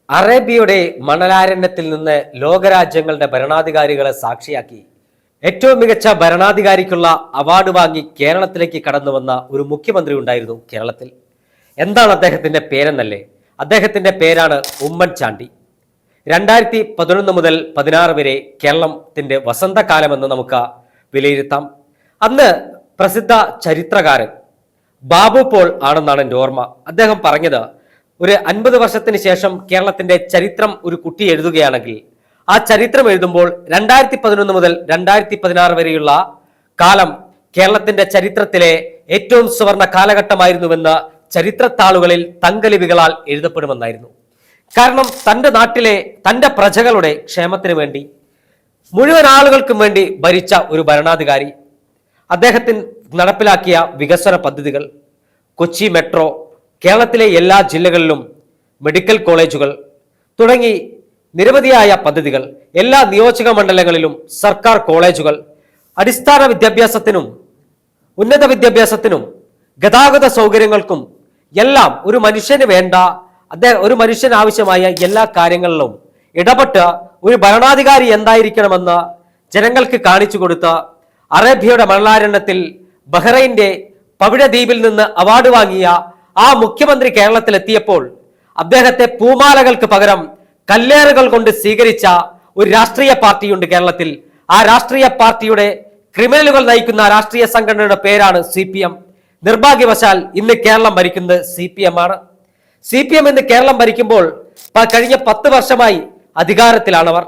അറേബ്യയുടെ മണലാരണ്യത്തിൽ നിന്ന് ലോകരാജ്യങ്ങളുടെ ഭരണാധികാരികളെ സാക്ഷിയാക്കി ഏറ്റവും മികച്ച ഭരണാധികാരിക്കുള്ള അവാർഡ് വാങ്ങി കേരളത്തിലേക്ക് കടന്നു വന്ന ഒരു മുഖ്യമന്ത്രി ഉണ്ടായിരുന്നു കേരളത്തിൽ. എന്താണ് അദ്ദേഹത്തിന്റെ പേരെന്നല്ലേ? അദ്ദേഹത്തിന്റെ പേരാണ് ഉമ്മൻചാണ്ടി. 2011 മുതൽ 16 വരെ കേരളത്തിന്റെ വസന്തകാലമെന്ന് നമുക്ക് വിലയിരുത്താം. അന്ന് പ്രസിദ്ധ ചരിത്രകാരൻ ബാബു പോൾ ആണെന്നാണ് എൻ്റെ ഓർമ്മ. അദ്ദേഹം പറഞ്ഞത്, ഒരു 50 വർഷത്തിന് ശേഷം കേരളത്തിന്റെ ചരിത്രം ഒരു കുട്ടി എഴുതുകയാണെങ്കിൽ ആ ചരിത്രം എഴുതുമ്പോൾ 2011 മുതൽ 2016 വരെയുള്ള കാലം കേരളത്തിന്റെ ചരിത്രത്തിലെ ഏറ്റവും സുവർണ കാലഘട്ടമായിരുന്നുവെന്ന് ചരിത്രത്താളുകളിൽ തങ്കലിപികളാൽ എഴുതപ്പെടുമെന്നായിരുന്നു. കാരണം തൻ്റെ നാട്ടിലെ തൻ്റെ പ്രജകളുടെ ക്ഷേമത്തിന് വേണ്ടി മുഴുവൻ ആളുകൾക്കും വേണ്ടി ഭരിച്ച ഒരു ഭരണാധികാരി. അദ്ദേഹത്തിന് നടപ്പിലാക്കിയ വികസന പദ്ധതികൾ, കൊച്ചി മെട്രോ, കേരളത്തിലെ എല്ലാ ജില്ലകളിലും മെഡിക്കൽ കോളേജുകൾ തുടങ്ങി നിരവധിയായ പദ്ധതികൾ, എല്ലാ നിയോജക മണ്ഡലങ്ങളിലും സർക്കാർ കോളേജുകൾ, അടിസ്ഥാന വിദ്യാഭ്യാസത്തിനും ഉന്നത വിദ്യാഭ്യാസത്തിനും ഗതാഗത സൗകര്യങ്ങൾക്കും എല്ലാം ഒരു മനുഷ്യന് വേണ്ട ഒരു മനുഷ്യന് ആവശ്യമായ എല്ലാ കാര്യങ്ങളിലും ഇടപെട്ട് ഒരു ഭരണാധികാരി എന്തായിരിക്കണമെന്ന് ജനങ്ങൾക്ക് കാണിച്ചു കൊടുത്ത അറേബ്യയുടെ മണലാരണ്യത്തിൽ ബഹ്റൈന്റെ പവിഴദ്വീപിൽ നിന്ന് അവാർഡ് വാങ്ങിയ ആ മുഖ്യമന്ത്രി കേരളത്തിലെത്തിയപ്പോൾ അദ്ദേഹത്തെ പൂമാലകൾക്ക് പകരം കല്ലേറുകൾ കൊണ്ട് സ്വീകരിച്ച ഒരു രാഷ്ട്രീയ പാർട്ടിയുണ്ട് കേരളത്തിൽ. ആ രാഷ്ട്രീയ പാർട്ടിയുടെ ക്രിമിനലുകൾ നയിക്കുന്ന രാഷ്ട്രീയ സംഘടനയുടെ പേരാണ് CPM. നിർഭാഗ്യവശാൽ ഇന്ന് കേരളം ഭരിക്കുന്നത് CPM ആണ്. CPM ഇന്ന് കേരളം ഭരിക്കുമ്പോൾ കഴിഞ്ഞ 10 വർഷമായി അധികാരത്തിലാണവർ.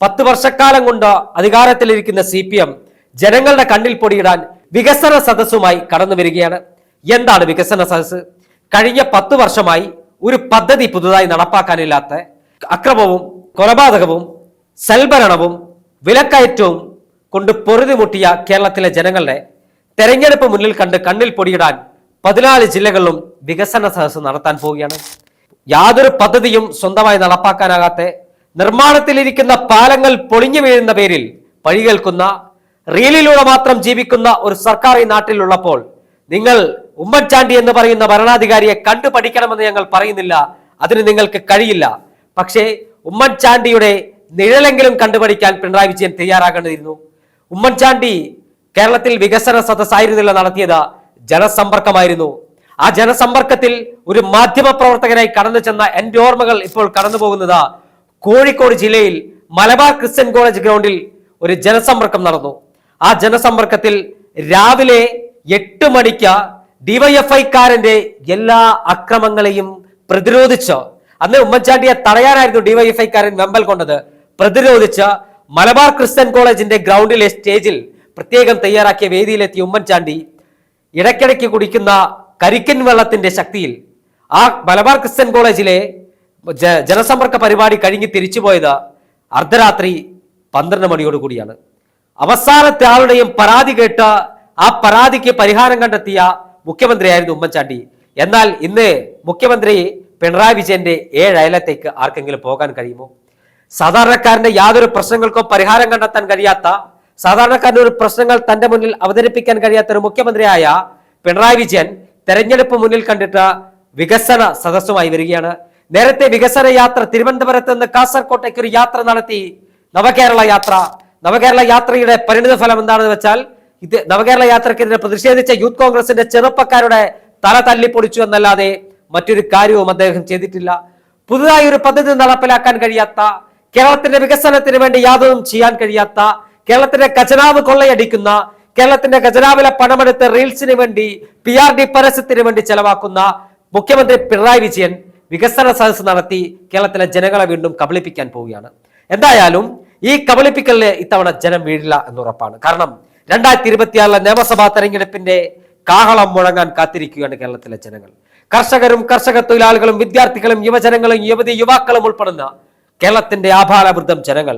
10 വർഷക്കാലം കൊണ്ട് അധികാരത്തിലിരിക്കുന്ന CPM ജനങ്ങളുടെ കണ്ണിൽ പൊടിയിടാൻ വികസന സദസ്സുമായി കടന്നു വരികയാണ്. എന്താണ് വികസന സദസ്സ്? കഴിഞ്ഞ 10 വർഷമായി ഒരു പദ്ധതി പുതുതായി നടപ്പാക്കാനില്ലാത്ത അക്രമവും കൊലപാതകവും സൽഭരണവും വിലക്കയറ്റവും കൊണ്ട് പൊറുതിമുട്ടിയ കേരളത്തിലെ ജനങ്ങളുടെ തെരഞ്ഞെടുപ്പ് മുന്നിൽ കണ്ട് കണ്ണിൽ പൊടിയിടാൻ 14 ജില്ലകളിലും വികസന സദസ്സ് നടത്താൻ പോവുകയാണ്. യാതൊരു പദ്ധതിയും സ്വന്തമായി നടപ്പാക്കാനാകാത്ത, നിർമ്മാണത്തിലിരിക്കുന്ന പാലങ്ങൾ പൊളിഞ്ഞു വീഴുന്ന പേരിൽ പഴി കേൾക്കുന്ന, റീലിലൂടെ മാത്രം ജീവിക്കുന്ന ഒരു സർക്കാർ ഈ നാട്ടിലുള്ളപ്പോൾ നിങ്ങൾ ഉമ്മൻചാണ്ടി എന്ന് പറയുന്ന ഭരണാധികാരിയെ കണ്ടു പഠിക്കണമെന്ന് ഞങ്ങൾ പറയുന്നില്ല, അതിന് നിങ്ങൾക്ക് കഴിയില്ല. പക്ഷേ ഉമ്മൻചാണ്ടിയുടെ നിഴലെങ്കിലും കണ്ടുപഠിക്കാൻ പിണറായി വിജയൻ തയ്യാറാകേണ്ടിയിരുന്നു. ഉമ്മൻചാണ്ടി കേരളത്തിൽ വികസന സദസ്സായിരുന്നില്ല നടത്തിയത്, ജനസമ്പർക്കമായിരുന്നു. ആ ജനസമ്പർക്കത്തിൽ ഒരു മാധ്യമ പ്രവർത്തകനായി കടന്നു ചെന്ന എൻ്റെ ഓർമ്മകൾ ഇപ്പോൾ കടന്നു പോകുന്നത് കോഴിക്കോട് ജില്ലയിൽ മലബാർ ക്രിസ്ത്യൻ കോളേജ് ഗ്രൗണ്ടിൽ ഒരു ജനസമ്പർക്കം നടന്നു. ആ ജനസമ്പർക്കത്തിൽ രാവിലെ 8 മണിക്ക് ഡിവൈഎഫ്ഐക്കാരന്റെ എല്ലാ അക്രമങ്ങളെയും പ്രതിരോധിച്ച്, അന്ന് ഉമ്മൻചാണ്ടിയെ തടയാനായിരുന്നു ഡിവൈഎഫ്ഐക്കാരൻ വെമ്പൽ കൊണ്ടത്, പ്രതിരോധിച്ച് മലബാർ ക്രിസ്ത്യൻ കോളേജിന്റെ ഗ്രൗണ്ടിലെ സ്റ്റേജിൽ പ്രത്യേകം തയ്യാറാക്കിയ വേദിയിലെത്തിയ ഉമ്മൻചാണ്ടി ഇടയ്ക്കിടയ്ക്ക് കുടിക്കുന്ന കരിക്കൻ വെള്ളത്തിന്റെ ശക്തിയിൽ ആ മലബാർ ക്രിസ്ത്യൻ കോളേജിലെ ജനസമ്പർക്ക പരിപാടി കഴിഞ്ഞ് തിരിച്ചുപോയത് അർദ്ധരാത്രി 12 മണിയോട് കൂടിയാണ്. അവസാനത്തെ ആളുടെയും പരാതി കേട്ട് ആ പരാതിക്ക് പരിഹാരം കണ്ടെത്തിയ മുഖ്യമന്ത്രിയായിരുന്നു ഉമ്മൻചാണ്ടി. എന്നാൽ ഇന്ന് മുഖ്യമന്ത്രി പിണറായി വിജയന്റെ 7 അയലത്തേക്ക് ആർക്കെങ്കിലും പോകാൻ കഴിയുമോ? സാധാരണക്കാരന്റെ യാതൊരു പ്രശ്നങ്ങൾക്കോ പരിഹാരം കണ്ടെത്താൻ കഴിയാത്ത, സാധാരണക്കാരന്റെ ഒരു പ്രശ്നങ്ങൾ തന്റെ മുന്നിൽ അവതരിപ്പിക്കാൻ കഴിയാത്ത ഒരു മുഖ്യമന്ത്രിയായ പിണറായി വിജയൻ തെരഞ്ഞെടുപ്പ് മുന്നിൽ കണ്ടിട്ട് വികസന സദസ്സുമായി വരികയാണ്. നേരത്തെ വികസന യാത്ര തിരുവനന്തപുരത്ത് നിന്ന് കാസർകോട്ടേക്ക് ഒരു യാത്ര നടത്തി, നവകേരള യാത്ര. നവകേരള യാത്രയുടെ പരിണിത ഫലം എന്താണെന്ന് വെച്ചാൽ, ഇത് നവകേരള യാത്രക്കെതിരെ പ്രതിഷേധിച്ച യൂത്ത് കോൺഗ്രസിന്റെ ചെറുപ്പക്കാരുടെ തല തല്ലിപ്പൊളിച്ചു എന്നല്ലാതെ മറ്റൊരു കാര്യവും അദ്ദേഹം ചെയ്തിട്ടില്ല. പുതുതായി ഒരു പദ്ധതി നടപ്പിലാക്കാൻ കഴിയാത്ത, കേരളത്തിന്റെ വികസനത്തിന് വേണ്ടി യാതൊന്നും ചെയ്യാൻ കഴിയാത്ത, കേരളത്തിന്റെ ഖജനാവ് കൊള്ളയടിക്കുന്ന, കേരളത്തിന്റെ ഖജനാവിലെ പണമെടുത്ത് റീൽസിന് വേണ്ടി PRD പരസ്യത്തിന് വേണ്ടി ചെലവാക്കുന്ന മുഖ്യമന്ത്രി പിണറായി വിജയൻ വികസന സദസ്സ് നടത്തി കേരളത്തിലെ ജനങ്ങളെ വീണ്ടും കബളിപ്പിക്കാൻ പോവുകയാണ്. എന്തായാലും ഈ കബളിപ്പിക്കലിന് ഇത്തവണ ജനം വീഴില്ല എന്നുറപ്പാണ്. കാരണം 2026 നിയമസഭാ തെരഞ്ഞെടുപ്പിന്റെ കാഹളം മുഴങ്ങാൻ കാത്തിരിക്കുകയാണ് കേരളത്തിലെ ജനങ്ങൾ. കർഷകരും കർഷക തൊഴിലാളികളും വിദ്യാർത്ഥികളും യുവജനങ്ങളും യുവാക്കളും ഉൾപ്പെടുന്ന കേരളത്തിന്റെ ആഭാലവൃദ്ധം ജനങ്ങൾ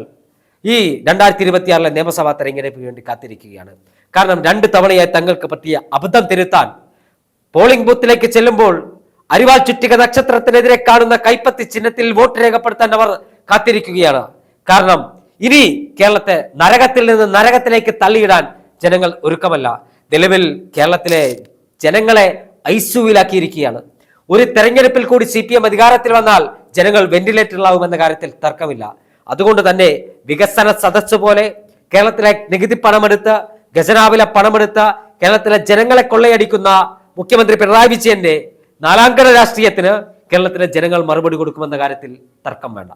ഈ 2026 നിയമസഭാ തെരഞ്ഞെടുപ്പിന് വേണ്ടി കാത്തിരിക്കുകയാണ്. കാരണം 2 തവണയായി തങ്ങൾക്ക് പറ്റിയ അബദ്ധം തിരുത്താൻ പോളിംഗ് ബൂത്തിലേക്ക് ചെല്ലുമ്പോൾ അരിവാൾ ചുറ്റിക നക്ഷത്രത്തിനെതിരെ കാണുന്ന കൈപ്പത്തി ചിഹ്നത്തിൽ വോട്ട് രേഖപ്പെടുത്താൻ അവർ കാത്തിരിക്കുകയാണ്. കാരണം ഇനി കേരളത്തെ നരകത്തിൽ നിന്ന് നരകത്തിലേക്ക് തള്ളിയിടാൻ ജനങ്ങൾ ഒരുക്കമല്ല. നിലവിൽ കേരളത്തിലെ ജനങ്ങളെ ഐസ്യുവിലാക്കിയിരിക്കുകയാണ്. ഒരു തെരഞ്ഞെടുപ്പിൽ കൂടി CPM അധികാരത്തിൽ വന്നാൽ ജനങ്ങൾ വെന്റിലേറ്ററിലാവുമെന്ന കാര്യത്തിൽ തർക്കമില്ല. അതുകൊണ്ട് തന്നെ വികസന സദസ്സ് പോലെ കേരളത്തിലെ നികുതി പണമെടുത്ത്, ഖജനാവിലെ പണമെടുത്ത് കേരളത്തിലെ ജനങ്ങളെ കൊള്ളയടിക്കുന്ന മുഖ്യമന്ത്രി പിണറായി വിജയന്റെ നാലാംകട രാഷ്ട്രീയത്തിന് കേരളത്തിലെ ജനങ്ങൾ മറുപടി കൊടുക്കുമെന്ന കാര്യത്തിൽ തർക്കം വേണ്ട.